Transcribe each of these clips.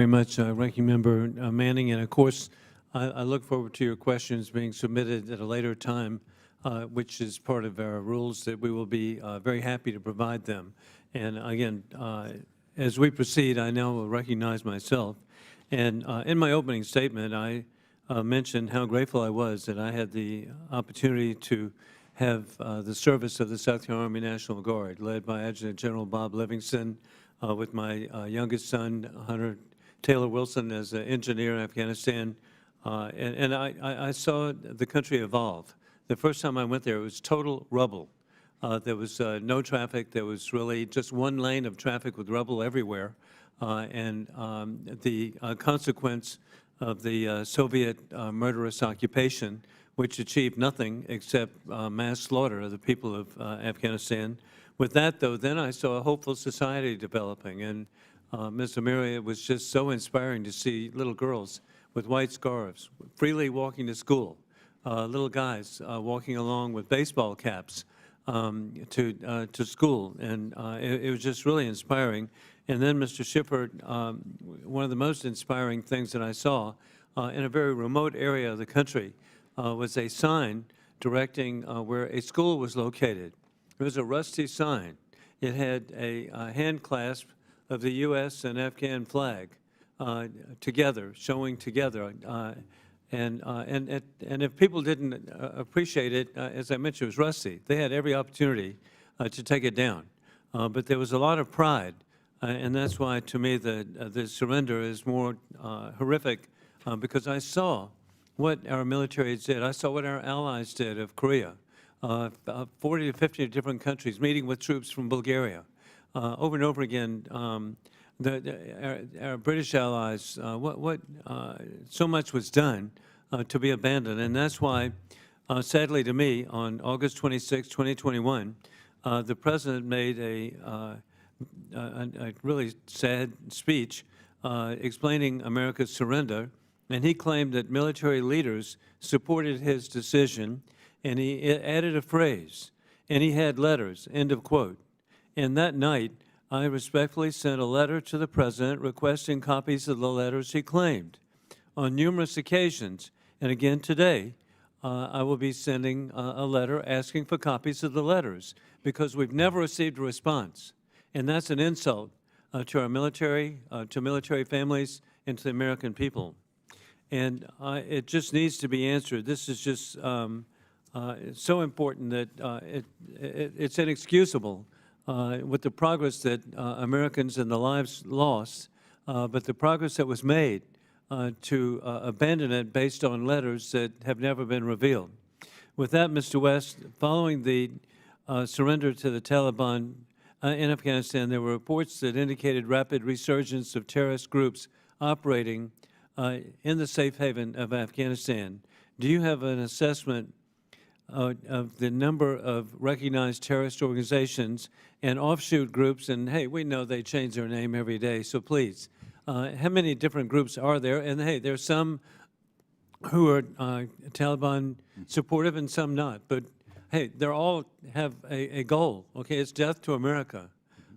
Very much, Ranking Member Manning, and of course, I look forward to your questions being submitted at a later time, which is part of our rules that we will be very happy to provide them. And again, as we proceed, I now will recognize myself. And in my opening statement, I mentioned how grateful I was that I had the opportunity to have the service of the South Carolina Army National Guard, led by Adjutant General Bob Livingston, with my youngest son, Hunter Taylor Wilson, as an engineer in Afghanistan. And I saw the country evolve. The first time I went there, it was total rubble. There was no traffic. There was really just one lane of traffic with rubble everywhere. The consequence of the Soviet murderous occupation, which achieved nothing except mass slaughter of the people of Afghanistan. With that, though, then I saw a hopeful society developing. And Ms. Amiri, it was just so inspiring to see little girls with white scarves freely walking to school, little guys walking along with baseball caps to school. And it was just really inspiring. And then, Mr. Schiffer, one of the most inspiring things that I saw in a very remote area of the country was a sign directing where a school was located. It was a rusty sign. It had a hand clasp of the U.S. and Afghan flag together, showing together. And if people didn't appreciate it, as I mentioned, it was rusty. They had every opportunity to take it down. But there was a lot of pride. And that's why, to me, the surrender is more horrific, because I saw what our military did. I saw what our allies did of Korea, 40 to 50 different countries meeting with troops from Bulgaria. Over and over again, our British allies, so much was done to be abandoned. And that's why, sadly to me, on August 26, 2021, the President made a really sad speech explaining America's surrender, and he claimed that military leaders supported his decision, and he added a phrase, and he had letters, end of quote. And that night, I respectfully sent a letter to the President requesting copies of the letters he claimed. On numerous occasions, and again today, I will be sending a letter asking for copies of the letters, because we've never received a response. And that's an insult to our military, to military families, and to the American people. And it just needs to be answered. This is just so important that it's inexcusable with the progress that Americans and the lives lost, but the progress that was made to abandon it based on letters that have never been revealed. With that, Mr. West, following the surrender to the Taliban in Afghanistan, there were reports that indicated rapid resurgence of terrorist groups operating in the safe haven of Afghanistan. Do you have an assessment of the number of recognized terrorist organizations and offshoot groups? And hey, we know they change their name every day, so please, how many different groups are there? And hey, there's some who are Taliban supportive and some not, but hey, they all have a goal, okay? It's death to America.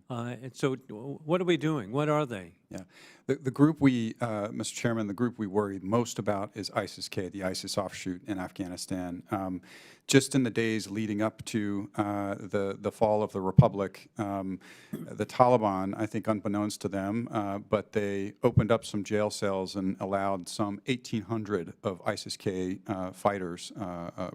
And so what are we doing? What are they? Yeah. The group we, Mr. Chairman, the group we worry most about is ISIS-K, the ISIS offshoot in Afghanistan. Just in the days leading up to the fall of the Republic, the Taliban, I think unbeknownst to them, but they opened up some jail cells and allowed some 1,800 of ISIS-K fighters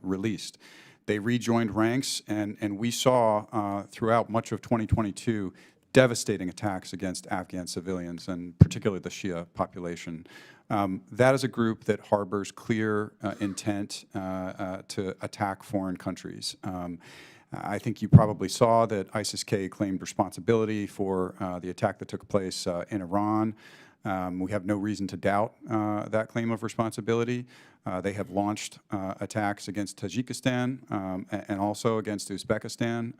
released. They rejoined ranks, and we saw throughout much of 2022 devastating attacks against Afghan civilians, and particularly the Shia population. That is a group that harbors clear intent to attack foreign countries. I think you probably saw that ISIS-K claimed responsibility for the attack that took place in Iran. We have no reason to doubt that claim of responsibility. They have launched attacks against Tajikistan and also against Uzbekistan.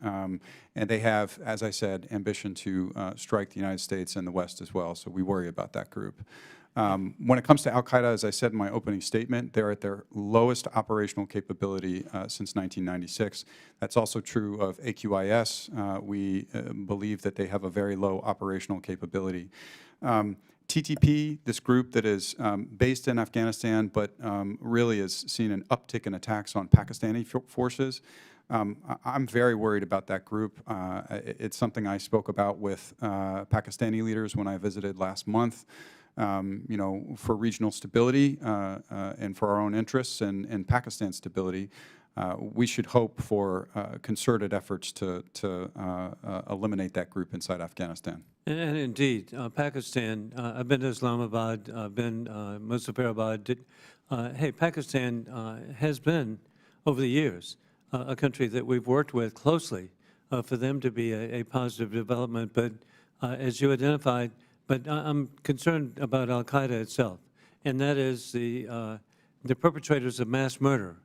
And they have, as I said, ambition to strike the United States and the West as well. So we worry about that group. When it comes to al-Qaeda, as I said in my opening statement, they're at their lowest operational capability since 1996. That's also true of AQIS. We believe that they have a very low operational capability. TTP, this group that is based in Afghanistan, but really has seen an uptick in attacks on Pakistani forces. I'm very worried about that group. It's something I spoke about with Pakistani leaders when I visited last month. You know, for regional stability and for our own interests and Pakistan's stability, we should hope for concerted efforts to eliminate that group inside Afghanistan. And indeed, Pakistan, I've been to Islamabad, I've been Muzaffarabad. Hey, Pakistan has been, over the years, a country that we've worked with closely for them to be a positive development. But as you identified, but I'm concerned about al-Qaeda itself, and that is the perpetrators of mass murder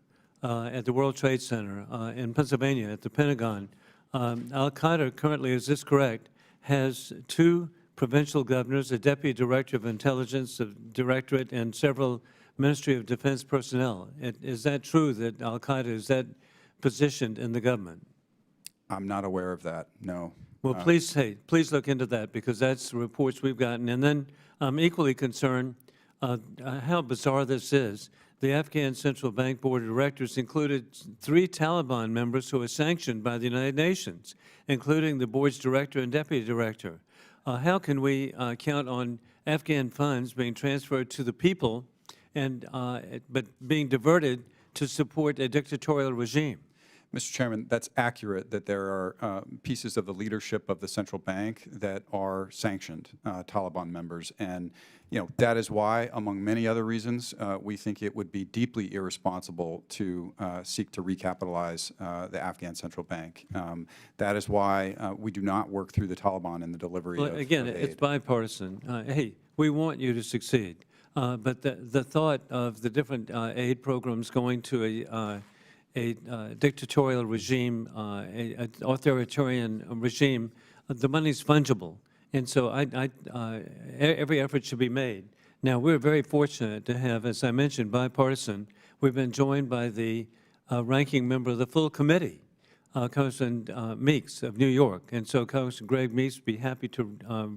at the World Trade Center in Pennsylvania, at the Pentagon. Al-Qaeda currently, is this correct, has 2 provincial governors, a deputy director of intelligence, a directorate, and several Ministry of Defense personnel. Is that true that al-Qaeda is that positioned in the government? I'm not aware of that, no. Well, please look into that, because that's the reports we've gotten. And then I'm equally concerned how bizarre this is. The Afghan Central Bank Board of Directors included 3 Taliban members who are sanctioned by the United Nations, including the board's director and deputy director. How can we count on Afghan funds being transferred to the people, and but being diverted to support a dictatorial regime? Mr. Chairman, that's accurate that there are pieces of the leadership of the central bank that are sanctioned Taliban members. And, you know, that is why, among many other reasons, we think it would be deeply irresponsible to seek to recapitalize the Afghan central bank. That is why we do not work through the Taliban in the delivery of Again, aid. it's bipartisan. Hey, we want you to succeed. But the thought of the different aid programs going to a dictatorial regime, an authoritarian regime, the money's fungible. And so every effort should be made. Now, we're very fortunate to have, as I mentioned, bipartisan. We've been joined by the ranking member of the full committee, Congressman Meeks of New York. And so Congressman Greg Meeks would be happy to